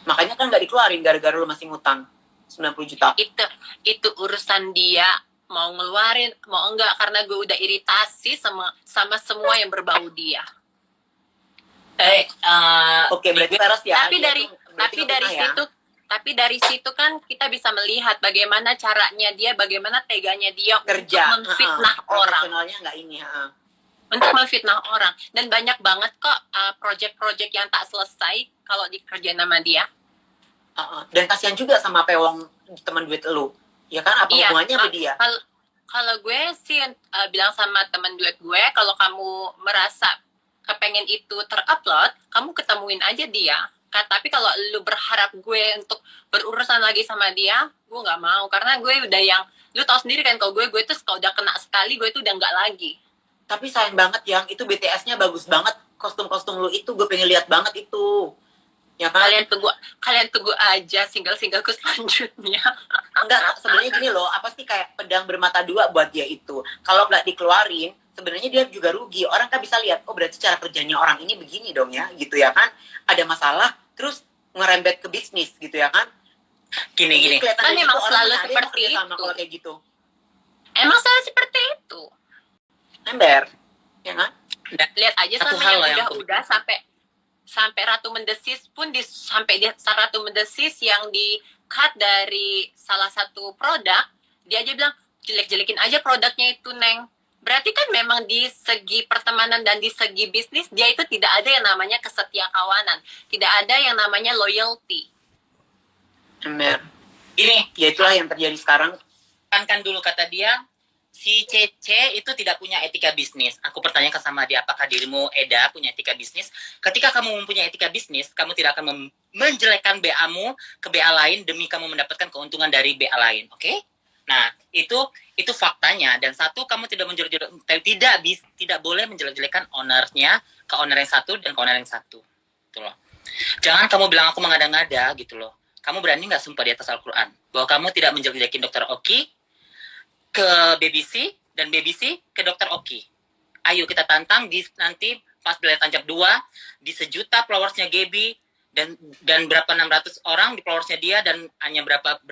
Makanya kan nggak dikeluarin gara-gara lu masih ngutang 90 juta. Itu urusan dia mau ngeluarin mau enggak, karena gue udah iritasi sama semua yang berbau dia. Oke, berarti peres ya. Tapi dari situ kan kita bisa melihat bagaimana caranya dia, bagaimana teganya dia kerja untuk memfitnah orang. Nggak ini, untuk memfitnah orang. Dan banyak banget kok project-project yang tak selesai kalau dikerjain sama dia. Dan kasihan juga sama Pewong, teman duit lu. Ya kan, apa hubungannya sama dia? Kalau gue sih bilang sama teman duit gue, kalau kamu merasa kepengen itu terupload, kamu ketemuin aja dia. Tapi kalau lu berharap gue untuk berurusan lagi sama dia, gue nggak mau. Karena gue udah yang, lu tau sendiri kan, kalau gue tuh kalau udah kena sekali, gue tuh udah nggak lagi. Tapi sayang banget yang itu BTS-nya bagus banget, kostum-kostum lu itu gue pengen lihat banget itu. Ya kan? Kalian tunggu aja single-singleku selanjutnya. Enggak, sebenarnya gini loh, apa sih kayak pedang bermata dua buat dia itu. Kalau nggak dikeluarin, sebenarnya dia juga rugi. Orang kan bisa lihat, oh berarti cara kerjanya orang ini begini dong ya, gitu ya kan? Ada masalah, terus ngerembet ke bisnis gitu ya kan? Gini. Kan memang selalu seperti itu. Kalau kayak gitu. Emang selalu seperti itu. Ember, ya kan? Lihat aja sama yang udah sampai Ratu Mendesis pun sampai Ratu Mendesis yang di cut dari salah satu produk, dia aja bilang jelek-jelekin aja produknya itu, Neng. Berarti kan memang di segi pertemanan dan di segi bisnis dia itu tidak ada yang namanya kesetiakawanan, tidak ada yang namanya loyalty. Ember. Ini ya itulah yang terjadi sekarang. Kan dulu kata dia, si Cece itu tidak punya etika bisnis. Aku pertanyakan sama dia, apakah dirimu, Eda, punya etika bisnis? Ketika kamu mempunyai etika bisnis, kamu tidak akan menjelekkan BA-mu ke BA lain demi kamu mendapatkan keuntungan dari BA lain, oke? Okay? Nah, itu faktanya. Dan satu, kamu tidak boleh menjelek-jelekan ownernya ke owner yang satu dan ke owner yang satu. Gitu loh. Jangan kamu bilang aku mengada-ngada gitu loh. Kamu berani nggak sumpah di atas Al-Quran bahwa kamu tidak menjelek-jelekin Dr. Oki ke BBC dan BBC ke Dr. Oki. Ayo kita tantang nanti pas Belayar Tancap 2 di 1 juta followersnya Gaby dan berapa 600 orang di followersnya dia dan hanya berapa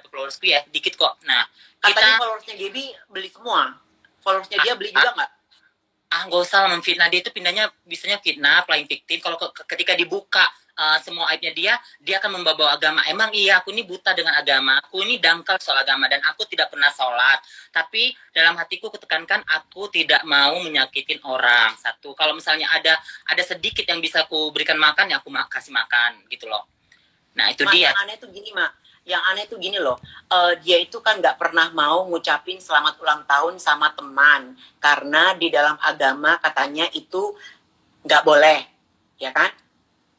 followersku ya, dikit kok. Nah, katanya followersnya Gaby beli semua. Followersnya dia beli juga nggak? Nggak usah memfitnah dia, itu pindahnya bisanya fitnah, playing victim. Kalau ketika dibuka semua aibnya dia akan membawa agama. Emang iya, aku ini buta dengan agama, aku ini dangkal soal agama dan aku tidak pernah sholat. Tapi dalam hatiku kutekankan aku tidak mau menyakitin orang. Satu, kalau misalnya ada sedikit yang bisa aku berikan makan, ya aku kasih makan gitu loh. Nah itu dia. Yang aneh tuh gini loh, dia itu kan nggak pernah mau ngucapin selamat ulang tahun sama teman karena di dalam agama katanya itu nggak boleh, ya kan?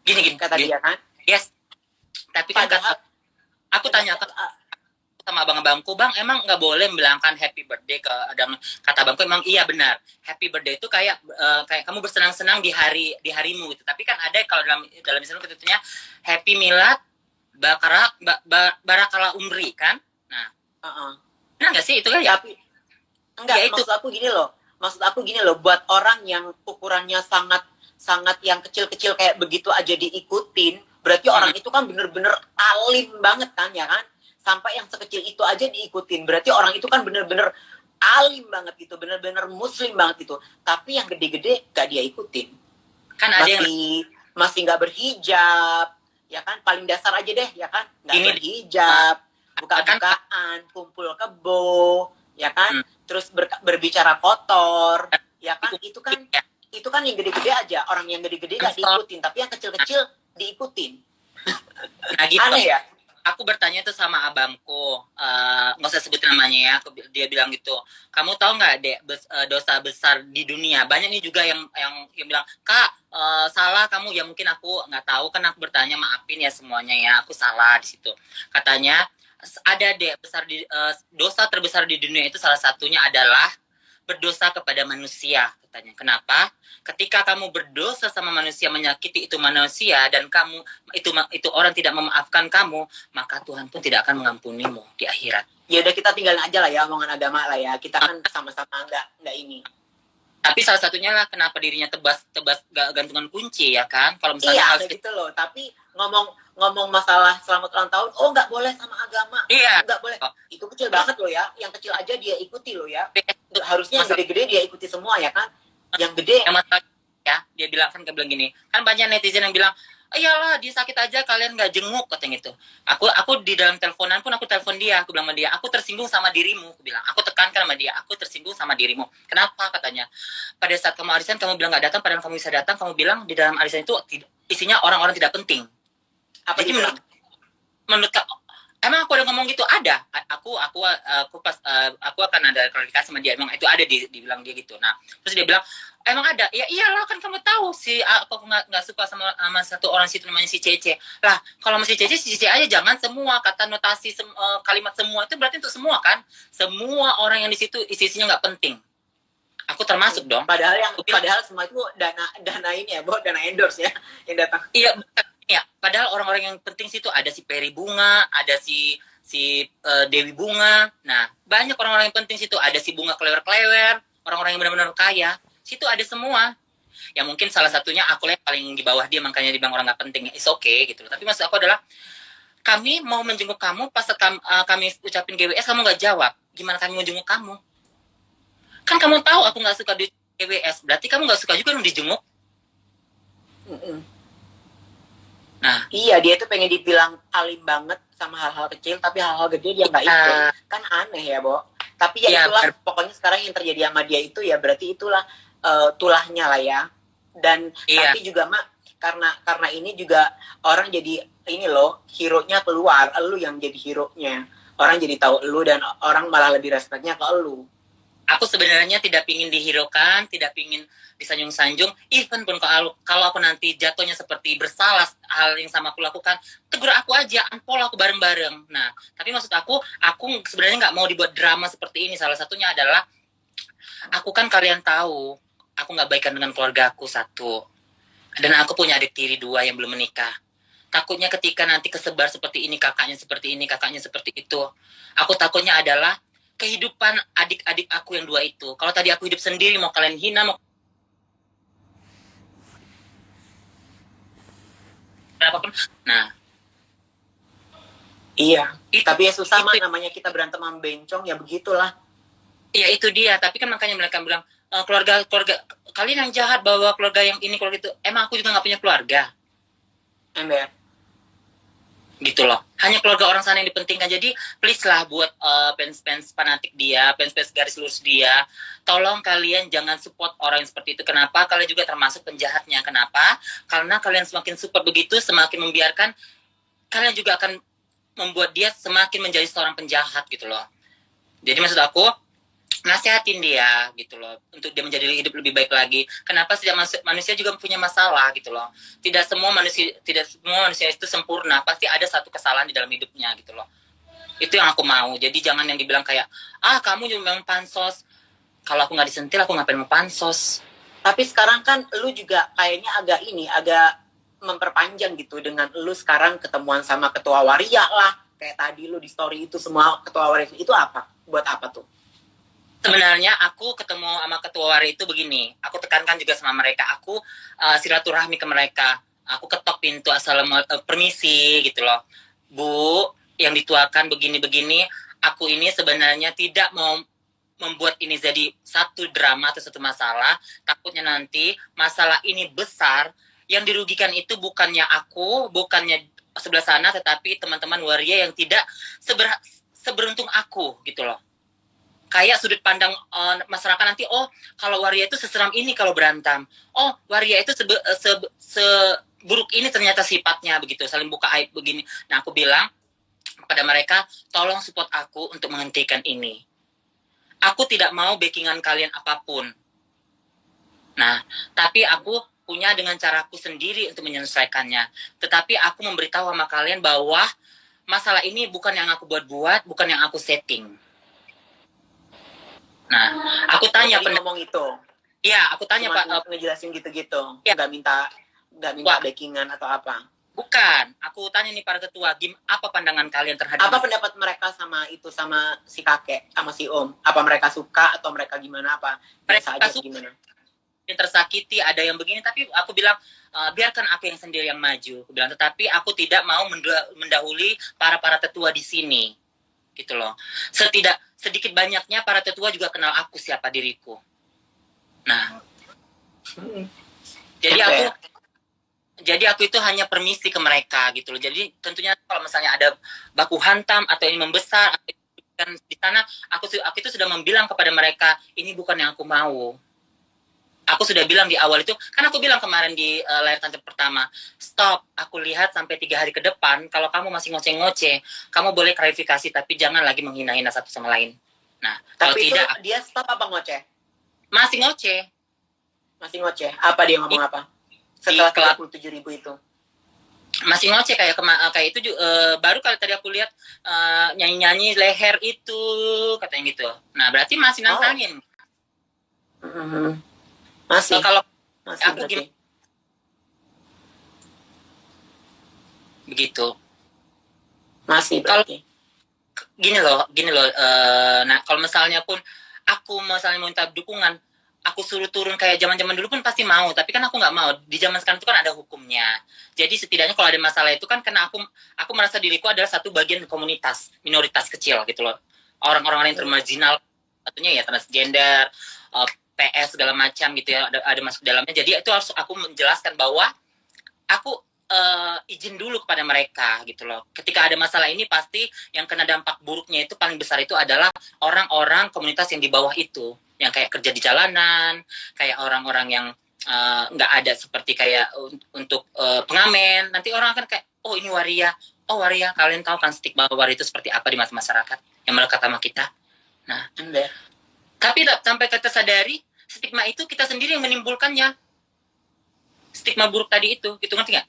Gini kata dia kan? Yes. Tapi kan aku tanya sama abang-abangku, bang emang nggak boleh membilangkan happy birthday ke Adam? Kata abangku emang iya benar. Happy birthday itu kayak kamu bersenang-senang di harimu gitu. Tapi kan ada kalau dalam Islam ketentunya happy milad barakala umri kan? Nah, nah nggak sih itu kan ya? Tapi enggak, ya, maksud aku gini loh, buat orang yang ukurannya sangat yang kecil-kecil kayak begitu aja diikutin, berarti orang itu kan bener-bener alim banget kan, ya kan? Sampai yang sekecil itu aja diikutin, berarti orang itu kan bener-bener alim banget gitu, bener-bener muslim banget gitu. Tapi yang gede-gede gak dia ikutin. Kan ada masih gak berhijab, ya kan? Paling dasar aja deh, ya kan? Gak berhijab, buka-bukaan, kumpul kebo, ya kan? Terus berbicara kotor, ya kan? Itu kan yang gede-gede aja. Orang yang gede-gede gak diikutin, tapi yang kecil-kecil diikutin. Nah gitu. Aneh ya? Aku bertanya itu sama abangku, nggak usah sebut namanya ya. Dia bilang gitu, kamu tahu nggak dek dosa besar di dunia? Banyak nih juga yang bilang, kak salah kamu. Ya mungkin aku nggak tahu, kan aku bertanya, maafin ya semuanya ya, aku salah di situ. Katanya ada dek dosa terbesar di dunia itu salah satunya adalah berdosa kepada manusia, katanya. Kenapa? Ketika kamu berdosa sama manusia, menyakiti itu manusia, dan kamu itu orang tidak memaafkan kamu, maka Tuhan pun tidak akan mengampunimu di akhirat. Ya udah, kita tinggalin aja lah ya omongan agama lah ya. Kita kan sama-sama nggak ini. Tapi salah satunya lah kenapa dirinya tebas gantungan kunci ya kan. Kalau misalnya Iya, harus ada gitu loh. Tapi ngomong masalah selamat ulang tahun, oh nggak boleh sama agama, iya. nggak boleh. Oh. Itu kecil banget loh ya. Yang kecil aja dia ikuti loh ya. Harusnya yang gede-gede dia ikuti semua ya kan. Yang gede. Yang masalah ya, dia bilang kan bilang gini. Kan banyak netizen yang bilang, iyalah dia sakit aja kalian nggak jenguk katanya gitu. Aku di dalam teleponan pun aku telepon dia, aku bilang sama dia, aku tersinggung sama dirimu, aku bilang, aku tekankan sama dia, aku tersinggung sama dirimu. Kenapa katanya? Pada saat kamu arisan kamu bilang nggak datang, padahal kamu bisa datang, kamu bilang di dalam arisan itu isinya orang-orang tidak penting. Apa jadi dibilang? menurut emang aku ada ngomong gitu? Ada. Aku akan ada klarifikasi sama dia. Emang itu ada dibilang dia gitu. Nah, terus dia bilang, emang ada? Ya iyalah kan kamu tahu aku nggak suka sama satu orang situ namanya si Cece. Lah, kalau masih si Cece aja jangan semua kata notasi kalimat semua itu berarti untuk semua kan? Semua orang yang di situ isinya nggak penting. Aku termasuk dong. Padahal semua itu dana ini ya, dana endorse ya yang datang. Iya, ya, padahal orang-orang yang penting situ ada si Peri Bunga, ada si Dewi Bunga. Nah, banyak orang-orang yang penting situ, ada si Bunga Klewer-Klewer, orang-orang yang benar-benar kaya. Situ ada semua. Ya mungkin salah satunya aku yang paling di bawah dia, makanya dibilang orang nggak penting. It's okay gitu loh. Tapi maksud aku adalah kami mau menjenguk kamu pas kami ucapin GWS kamu nggak jawab. Gimana kami mau jenguk kamu? Kan kamu tahu aku nggak suka di GWS, berarti kamu nggak suka juga dong dijenguk. Nah, iya, dia tuh pengen dibilang alim banget sama hal-hal kecil, tapi hal-hal gede dia nggak ikut. Kan aneh ya, Bo. Tapi ya itulah, pokoknya sekarang yang terjadi sama dia itu ya berarti itulah tulahnya lah ya. Dan tapi juga Mak, karena ini juga orang jadi ini loh, hero-nya keluar, elu yang jadi hero-nya. Orang jadi tahu elu dan orang malah lebih respect-nya ke elu. Aku sebenarnya tidak pingin dihirokan, tidak pingin disanjung-sanjung. Even pun kalau aku nanti jatuhnya seperti bersalah hal yang sama aku lakukan, tegur aku aja, unfollow aku bareng-bareng. Nah, tapi maksud aku sebenarnya nggak mau dibuat drama seperti ini. Salah satunya adalah, aku kan kalian tahu, aku nggak baikan dengan keluarga aku satu. Dan aku punya adik tiri 2 yang belum menikah. Takutnya ketika nanti kesebar seperti ini, kakaknya seperti ini, kakaknya seperti itu. Aku takutnya adalah, kehidupan adik-adik aku yang 2 itu. Kalau tadi aku hidup sendiri, mau kalian hina, mau apapun. Nah, iya. Tapi ya susah mah namanya kita berantem sama bencong ya begitulah. Iya itu dia. Tapi kan makanya mereka bilang keluarga kalian yang jahat bawa keluarga yang ini keluarga itu. Emang aku juga nggak punya keluarga. Ember. Gitu loh. Hanya keluarga orang sana yang dipentingkan. Jadi please lah buat fans-fans fanatik dia, fans-fans garis lurus dia, tolong kalian jangan support orang yang seperti itu. Kenapa? Kalian juga termasuk penjahatnya. Kenapa? Karena kalian semakin support begitu, semakin membiarkan, kalian juga akan membuat dia semakin menjadi seorang penjahat gitu loh. Jadi maksud aku, nasihatin dia gitu loh, untuk dia menjadi hidup lebih baik lagi. Kenapa setiap manusia juga punya masalah gitu loh. Tidak semua manusia itu sempurna, pasti ada satu kesalahan di dalam hidupnya gitu loh. Itu yang aku mau. Jadi jangan yang dibilang kayak, kamu juga memang pansos. Kalau aku nggak disentil, aku ngapain mau pansos. Tapi sekarang kan lu juga kayaknya agak memperpanjang gitu, dengan lu sekarang ketemuan sama ketua waria lah, kayak tadi lu di story itu semua ketua waria itu apa? Buat apa tuh? Sebenarnya aku ketemu sama ketua waria itu begini, aku tekankan juga sama mereka, aku silaturahmi ke mereka, aku ketok pintu, permisi gitu loh, Bu, yang dituakan begini-begini, aku ini sebenarnya tidak mau membuat ini jadi satu drama atau satu masalah, takutnya nanti masalah ini besar, yang dirugikan itu bukannya aku, bukannya sebelah sana, tetapi teman-teman waria yang tidak seberuntung aku gitu loh. Kayak sudut pandang masyarakat nanti, kalau waria itu seseram ini kalau berantem. Waria itu seburuk ini ternyata sifatnya begitu, saling buka aib begini. Nah, aku bilang kepada mereka, tolong support aku untuk menghentikan ini. Aku tidak mau backingan kalian apapun. Nah, tapi aku punya dengan caraku sendiri untuk menyelesaikannya. Tetapi aku memberitahu sama kalian bahwa masalah ini bukan yang aku buat-buat, bukan yang aku setting. Nah, aku tanya ngomong itu. Iya, aku tanya Pak, ngejelasin gitu-gitu. Ya. Nggak minta backingan atau apa. Bukan, aku tanya nih para ketua, apa pandangan kalian terhadap apa pendapat mereka sama si kakek, sama si om? Apa mereka suka atau mereka gimana, apa? Mereka aja suka. Gimana? yang tersakiti, ada yang begini, tapi aku bilang biarkan aku yang sendiri yang maju. Aku bilang, tetapi aku tidak mau mendahului para tetua di sini, gitu loh. Sedikit banyaknya para tetua juga kenal aku siapa diriku. Nah, jadi aku itu hanya permisi ke mereka gitu loh. Jadi tentunya kalau misalnya ada baku hantam atau ini membesar, dan di sana aku itu sudah membilang kepada mereka, ini bukan yang aku mau. Aku sudah bilang di awal itu, kan aku bilang kemarin di layar tancap pertama, stop, aku lihat sampai 3 hari ke depan, kalau kamu masih ngoceh-ngoceh, kamu boleh klarifikasi, tapi jangan lagi menghina-hina satu sama lain. Nah, kalau tapi tidak, dia stop apa ngoceh? masih ngoceh. Masih ngoceh. Apa dia ngomong apa? Setelah 37.000 itu. Masih ngoceh kayak itu baru kali tadi aku lihat nyanyi-nyanyi leher itu katanya gitu. Nah, berarti masih nantangin. Masih. Kalau masih aku berarti. Begitu. Masih berarti. Gini loh, nah kalau misalnya pun aku misalnya minta dukungan, aku suruh turun kayak zaman-zaman dulu pun pasti mau, tapi kan aku nggak mau. Di zaman sekarang itu kan ada hukumnya. Jadi setidaknya kalau ada masalah itu kan karena aku merasa diriku adalah satu bagian komunitas, minoritas kecil gitu loh. Orang-orang yang termarginal, satunya ya transgender, PS segala macam gitu ya, ada masuk dalamnya. Jadi itu harus aku menjelaskan bahwa aku izin dulu kepada mereka gitu loh. Ketika ada masalah ini pasti yang kena dampak buruknya itu paling besar itu adalah orang-orang komunitas yang di bawah itu, yang kayak kerja di jalanan, kayak orang-orang yang nggak ada seperti kayak untuk pengamen. Nanti orang akan kayak, oh ini waria, oh waria, kalian tahu kan stigma waria itu seperti apa di mata masyarakat yang melekat sama kita. Nah, tapi sampai kita sadari stigma itu kita sendiri yang menimbulkannya. Stigma buruk tadi itu, gitu ngerti nggak?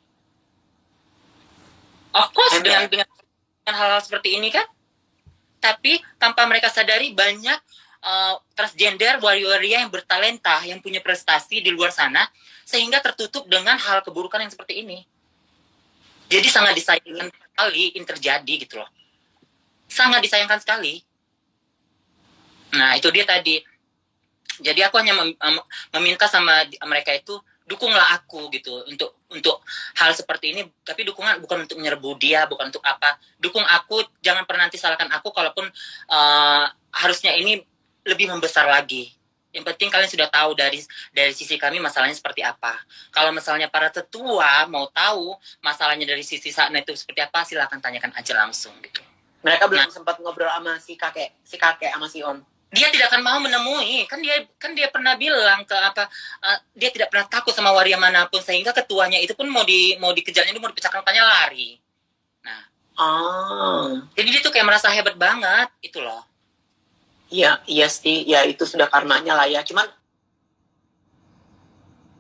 Of course dengan hal-hal seperti ini kan, tapi tanpa mereka sadari banyak transgender waria yang bertalenta, yang punya prestasi di luar sana, sehingga tertutup dengan hal keburukan yang seperti ini. Jadi sangat disayangkan sekali ini terjadi gitu loh. Sangat disayangkan sekali. Nah itu dia tadi. Jadi aku hanya meminta sama mereka itu, dukunglah aku gitu untuk hal seperti ini, tapi dukungan bukan untuk menyerbu dia, bukan untuk apa, dukung aku, jangan pernah nanti salahkan aku kalaupun harusnya ini lebih membesar lagi. Yang penting kalian sudah tahu dari sisi kami masalahnya seperti apa. Kalau misalnya para tetua mau tahu masalahnya dari sisi sana itu seperti apa, silakan tanyakan aja langsung gitu. Mereka belum sempat ngobrol sama si kakek sama si om. Dia tidak akan mau menemui, kan dia pernah bilang ke dia tidak pernah takut sama waria manapun, sehingga ketuanya itu pun mau dikejarnya, mau dipecahkan kepalanya lari. Nah, jadi dia tuh kayak merasa hebat banget itu loh. Iya sih, ya itu sudah karmanya lah ya. Cuman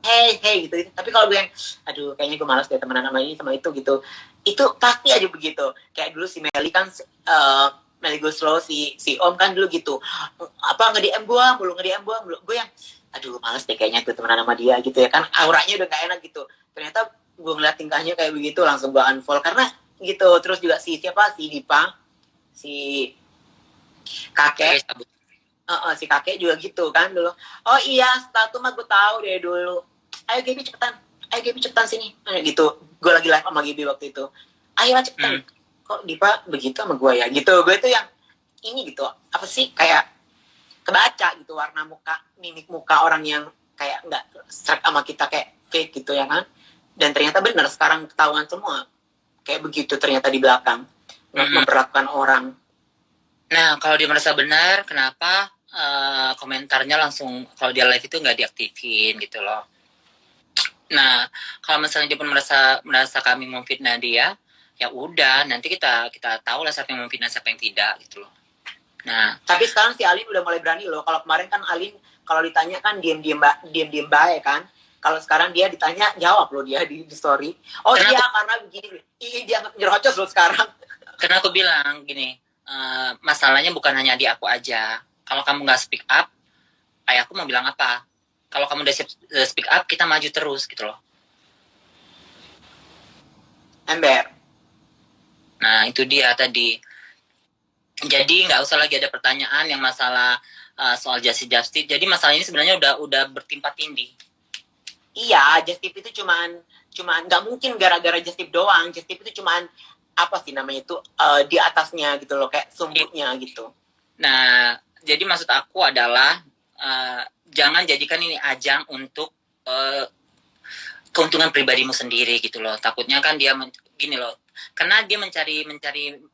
hey gitu. Tapi kalau gue yang aduh kayaknya gue malas deh temenan sama ini sama itu gitu. Itu pasti aja begitu. Kayak dulu si Meli kan Meli Guslo si om kan dulu gitu. Apa nge-DM gue mulu. Gue yang aduh malas deh kayaknya tuh temenan sama dia gitu ya kan. Auranya udah gak enak gitu. Ternyata gue ngeliat tingkahnya kayak begitu langsung gue unfollow karena gitu. Terus juga si Dipa, si kakek. Si kakek juga gitu kan dulu. Oh iya, status mah gue tahu deh dulu. Ayo Gaby cepetan sini. Gitu. Gue lagi live sama Gaby waktu itu. Ayo cepetan. Kok Dipa begitu sama gue ya? Gitu. Gue tuh yang ini gitu. Apa sih kayak kebaca gitu warna muka, mimik muka orang yang kayak nggak serak sama kita kayak fake gitu ya kan? Dan ternyata benar sekarang ketahuan semua kayak begitu ternyata di belakang memperlakukan orang. Nah kalau dia merasa benar, kenapa komentarnya langsung kalau dia live itu nggak diaktifin gitu loh? Nah kalau misalnya dia pun merasa kami memfitnah dia, ya udah nanti kita tahu lah siapa yang memfitnah siapa yang tidak gitu loh. Nah tapi sekarang si Alin udah mulai berani loh. Kalau kemarin kan Alin kalau ditanya kan diem baik kan. Kalau sekarang dia ditanya jawab loh dia di story. Oh iya karena begini. Dia nyerocos loh sekarang. Karena aku bilang gini, masalahnya bukan hanya di aku aja. Kalau kamu nggak speak up, ayahku mau bilang apa? Kalau kamu udah speak up, kita maju terus gitu loh. Ember. Nah itu dia tadi. Jadi nggak usah lagi ada pertanyaan yang masalah soal just tip. Jadi masalah ini sebenarnya udah bertimpa tindih. Iya, just tip itu cuman nggak mungkin gara-gara just tip doang. Just tip itu cuman apa sih namanya itu di atasnya gitu loh, kayak sumbernya gitu. Nah, jadi maksud aku adalah jangan jadikan ini ajang untuk keuntungan pribadimu sendiri gitu loh. Takutnya kan dia gini loh, karena dia mencari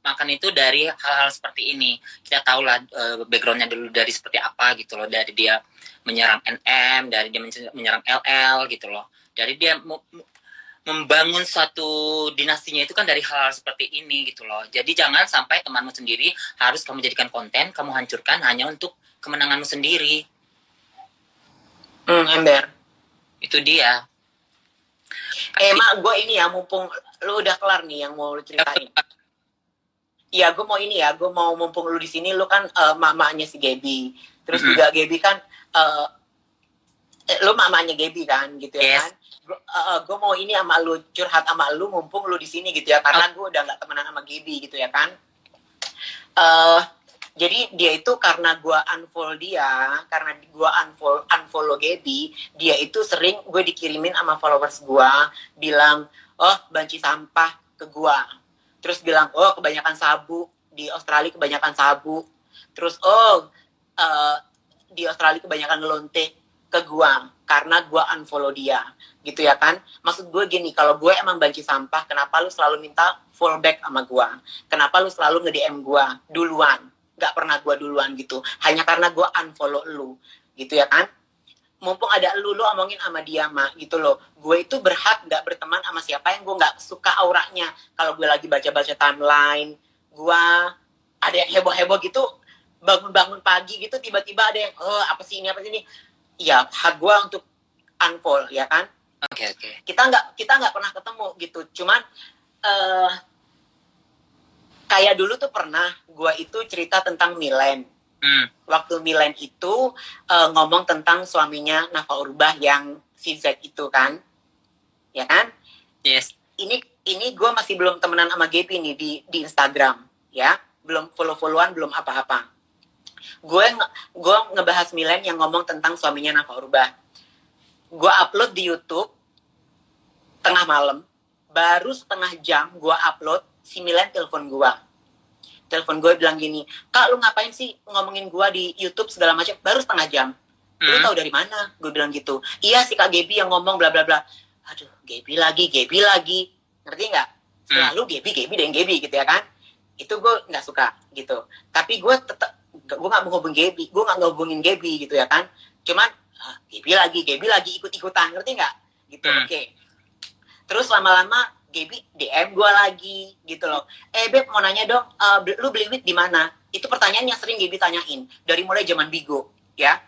makan itu dari hal-hal seperti ini. Kita tahu lah backgroundnya dulu dari seperti apa gitu loh, dari dia menyerang NM, dari dia menyerang LL gitu loh, dari dia membangun suatu dinastinya itu kan dari hal-hal seperti ini gitu loh. Jadi jangan sampai temanmu sendiri harus kamu jadikan konten, kamu hancurkan hanya untuk kemenanganmu sendiri. Ember. Itu dia. Mak, gue ini ya, mumpung lu udah kelar nih yang mau lu ceritain. Iya, gue mau ini ya, gue mau mumpung lu di sini, lu kan mamanya si Gaby. Terus juga Gaby kan, lu mamanya Gaby kan, gitu ya kan. Gue mau ini sama lu, curhat sama lu mumpung lu di sini gitu ya, karena gue udah gak temenan sama Gaby gitu ya kan. Jadi dia itu karena gue unfollow dia, karena gue unfollow Gaby, dia itu sering gue dikirimin sama followers gue, bilang, oh banci sampah ke gue. Terus bilang, oh kebanyakan sabu, di Australia kebanyakan sabu. Terus, di Australia kebanyakan ngelonte ke gue, karena gue unfollow dia. Gitu ya kan. Maksud gue gini, kalau gue emang banci sampah, kenapa lu selalu minta fallback sama gue? Kenapa lu selalu nge-DM gue duluan? Gak pernah gue duluan gitu, hanya karena gue unfollow lu gitu ya kan. Mumpung ada lu omongin sama dia mak gitu loh. Gue itu berhak gak berteman sama siapa yang gue gak suka auranya. Kalau gue lagi baca-baca timeline gue, ada yang heboh-heboh gitu, bangun-bangun pagi gitu tiba-tiba ada yang apa sih ini ya, hak gue untuk unfollow ya kan. Oke. Kita nggak pernah ketemu gitu, cuman kayak dulu tuh pernah gue itu cerita tentang Milen. Waktu Milen itu ngomong tentang suaminya Nafa Urbah yang si Z itu kan, ya kan? Yes. Ini gue masih belum temenan sama Gaby nih di Instagram, ya, belum follow-followan, belum apa-apa. Gue ngebahas Milen yang ngomong tentang suaminya Nafa Urbah. Gue upload di YouTube tengah malam, baru setengah jam gue upload, si Milen telepon gue bilang gini, kak lu ngapain sih ngomongin gue di YouTube segala macam, baru setengah jam. Lu tahu dari mana? Gue bilang gitu. Iya si kak Gaby yang ngomong bla bla bla. Aduh, Gaby lagi, ngerti nggak? Selalu Gaby gitu ya kan? Itu gue nggak suka gitu. Tapi gue tetap, gue nggak mau ngehubungin Gaby gitu ya kan? Cuman Gaby lagi ikut-ikutan, ngerti nggak? Gitu, oke. Terus lama-lama Gaby DM gue lagi gitu loh. Beb mau nanya dong, lu beli wig di mana? Itu pertanyaan yang sering Gaby tanyain dari mulai zaman Bigo, ya.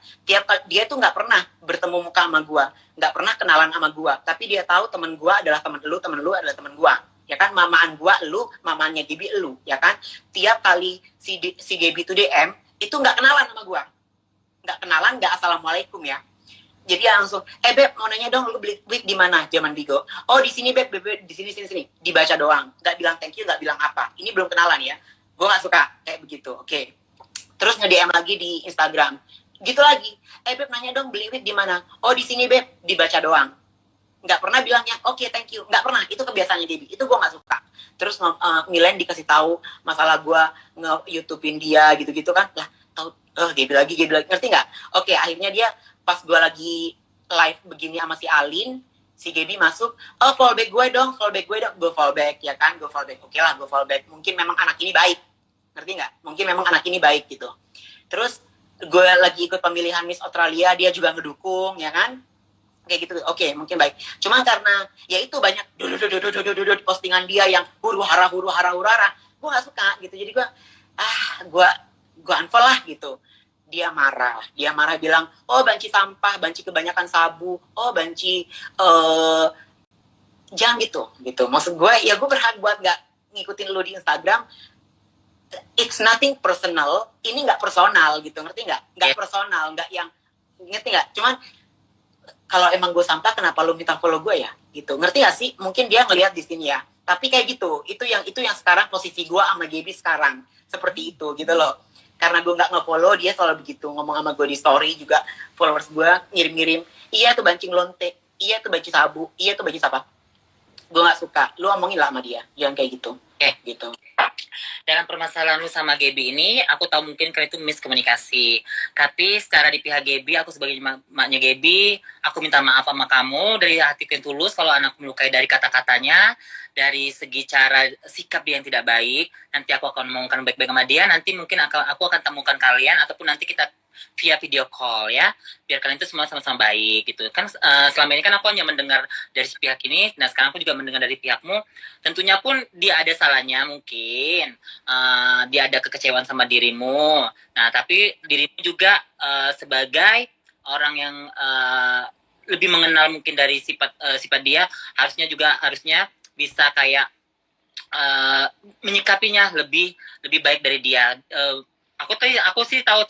Dia tuh nggak pernah bertemu muka sama gue, nggak pernah kenalan sama gue. Tapi dia tahu temen gue adalah temen lu adalah temen gue, ya kan? Mamaan gue lu, mamanya Gaby lu, ya kan? Tiap kali si Gaby tuh DM itu nggak kenalan sama gue, nggak kenalan, nggak assalamualaikum ya. Jadi langsung, Beb mau nanya dong, lu beli wig di mana zaman Bigo? Oh di sini Beb, di sini. Dibaca doang, nggak bilang thank you, nggak bilang apa. Ini belum kenalan ya. Gue nggak suka kayak begitu. Oke. Terus nge-DM lagi di Instagram. Gitu lagi. Beb nanya dong beli wig di mana? Oh di sini Beb, dibaca doang. Nggak pernah bilangnya oke, thank you. Nggak pernah. Itu kebiasaannya Debbie. Itu gue nggak suka. Terus Milen dikasih tahu masalah gue nge-YouTubein dia gitu-gitu kan. Lah tahu Gaby lagi. Ngerti nggak? Oke, akhirnya dia pas gue lagi live begini sama si Alin, si Gaby masuk, fallback gue dong, gue fallback, ya kan, gue fallback, oke lah, gue fallback, mungkin memang anak ini baik, ngerti nggak? Mungkin memang anak ini baik gitu. Terus gue lagi ikut pemilihan Miss Australia, dia juga ngedukung, ya kan, kayak gitu, oke, mungkin baik. Cuma karena ya itu banyak postingan dia yang huru hara, gue nggak suka gitu, jadi gue unfollow lah gitu. Dia marah bilang, oh banci sampah, banci kebanyakan sabu, oh banci jangan gitu. Maksud gue, ya gue berhak buat gak ngikutin lu di Instagram. It's nothing personal, ini gak personal gitu, ngerti gak? Gak personal, gak yang, ngerti gak? Cuman kalau emang gue sampah, kenapa lu minta follow gue ya? Gitu, ngerti gak sih? Mungkin dia ngelihat di sini ya. Tapi kayak gitu, itu yang sekarang posisi gue sama Gaby sekarang, seperti itu gitu loh. karena gue nggak nge-follow, dia selalu begitu ngomong sama gue di story juga. Followers gue ngirim-ngirim, iya tuh banci lonte, iya tuh banci sabu, iya tuh banci apa. Gue nggak suka, lu omongin lah sama dia, jangan kayak gitu. Gitu. Dalam permasalahan lu sama Gaby ini, aku tahu mungkin kalian itu miskomunikasi. Tapi secara di pihak Gaby, aku sebagai maknya Gaby, aku minta maaf sama kamu dari hatiku yang tulus kalau anak melukai dari kata-katanya, dari segi cara sikap dia yang tidak baik. Nanti aku akan ngomongkan baik-baik sama dia. Nanti mungkin aku akan temukan kalian ataupun nanti kita via video call ya, biar kalian itu semua sama-sama baik gitu kan. Selama ini kan aku hanya mendengar dari si pihak ini, nah sekarang aku juga mendengar dari pihakmu. Tentunya pun dia ada salahnya mungkin, dia ada kekecewaan sama dirimu. Nah tapi dirimu juga sebagai orang yang lebih mengenal mungkin dari sifat dia, harusnya bisa kayak menyikapinya lebih baik dari dia. Aku sih tahu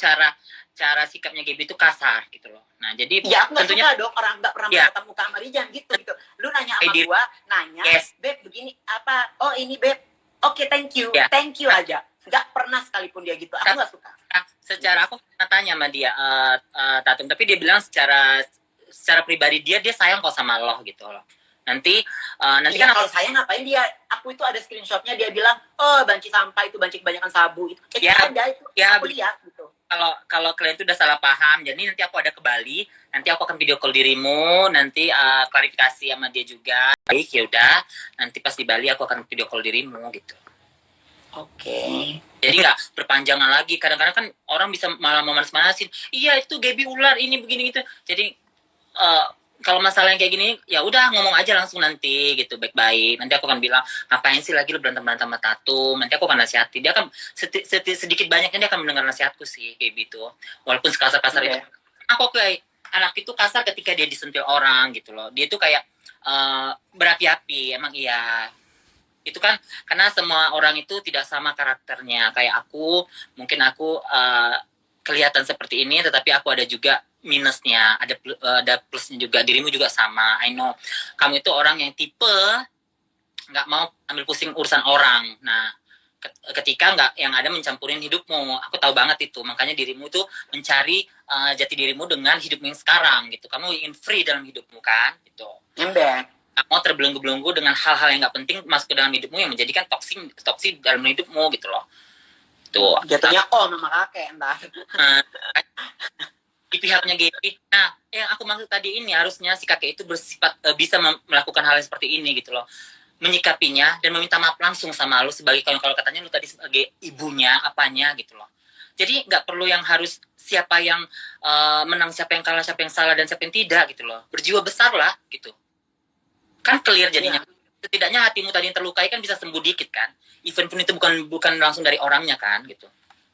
cara sikapnya Gaby itu kasar gitu loh. Nah jadi ya aku tentunya suka dong orang nggak pernah ketemu sama dia, jangan gitu. Lu nanya sama gua, nanya, beb begini apa? Oh ini beb, oke thank you aja. Nggak pernah sekalipun dia gitu. Aku nggak suka. Secara aku pernah tanya sama dia, Tatum, tapi dia bilang secara pribadi dia sayang kok sama lo gitu loh. Nanti kan kalau saya ngapain dia, aku itu ada screenshotnya, dia bilang oh banci sampah itu, banci kebanyakan sabu itu ada itu aku lihat gitu. Kalau kalian itu udah salah paham, jadi nanti aku ada ke Bali, nanti aku akan video call dirimu, nanti klarifikasi sama dia juga. Baik ya udah, nanti pas di Bali aku akan video call dirimu gitu. Oke. Jadi nggak berpanjangan lagi. Kadang-kadang kan orang bisa malah memanas-manasin. Iya itu Gaby ular ini begini gitu. Jadi kalau masalah yang kayak gini ya udah ngomong aja langsung nanti gitu baik-baik. Nanti aku akan bilang ngapain sih lagi lu berantem sama Tatum. Nanti aku akan nasihati. Dia akan sedikit banyaknya dia akan mendengar nasihatku sih Gaby itu. Walaupun sekasar-kasar itu. Aku kayak anak itu kasar ketika dia disentil orang gitu loh. Dia tuh kayak berapi-api. Emang iya. Itu kan karena semua orang itu tidak sama karakternya. Kayak aku, mungkin aku kelihatan seperti ini, tetapi aku ada juga minusnya, ada plusnya juga. Dirimu juga sama, I know. Kamu itu orang yang tipe nggak mau ambil pusing urusan orang. Nah, ketika nggak yang ada mencampurin hidupmu, aku tahu banget itu. Makanya dirimu tuh mencari jati dirimu dengan hidupmu yang sekarang gitu. Kamu ingin free dalam hidupmu kan, gitu. Kamu terbelenggu-belenggu dengan hal-hal yang nggak penting masuk ke dalam hidupmu yang menjadikan toksik dalam hidupmu gitu loh. Tuh. Jatuhnya sama kakek entar. Di pihaknya Gaby. Nah, yang aku maksud tadi ini harusnya si kakek itu bersifat bisa melakukan hal yang seperti ini gitu loh. Menyikapinya dan meminta maaf langsung sama lu sebagai kalau katanya lu tadi sebagai ibunya apanya gitu loh. Jadi nggak perlu yang harus siapa yang menang, siapa yang kalah, siapa yang salah dan siapa yang tidak gitu loh. Berjiwa besar lah gitu. Kan clear jadinya. Setidaknya hatimu tadi yang terlukai kan bisa sembuh dikit kan. Even pun itu bukan langsung dari orangnya kan gitu.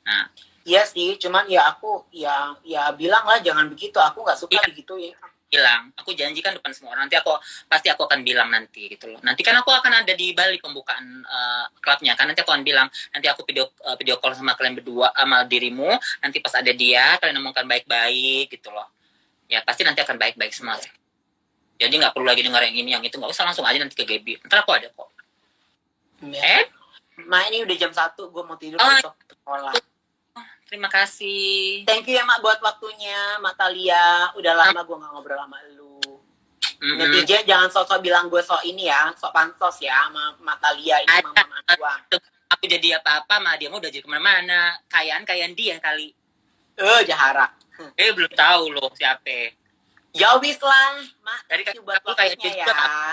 Nah, iya sih, cuman ya aku ya bilang lah jangan begitu. Aku nggak suka begitu ya. Bilang, aku janjikan depan semua orang. Nanti pasti aku akan bilang nanti gitu loh. Nanti kan aku akan ada di Bali pembukaan klubnya kan. Nanti aku akan bilang, nanti aku video call sama kalian berdua sama dirimu. Nanti pas ada dia, kalian ngomongkan baik-baik gitu loh. Ya pasti nanti akan baik-baik semua. Jadi nggak perlu lagi dengar yang ini, yang itu. Nggak usah, langsung aja nanti ke Gaby. Ntar aku ada kok. Ma ini udah jam 1, gue mau tidur besok sekolah. Terima kasih. Thank you ya Mak buat waktunya, Mak Talia. Udah lama gue gak ngobrol sama lu. Netizen jangan sok-sok bilang gue sok ini ya, sok pansos ya sama Mak Talia ini mama gua. Aku jadi apa-apa sama dia, udah jadi kemana-mana. Kayaan dia kali. Jahara. Belum tahu loh siapa. Ya wis lah, Mak. Dari buat waktunya ya.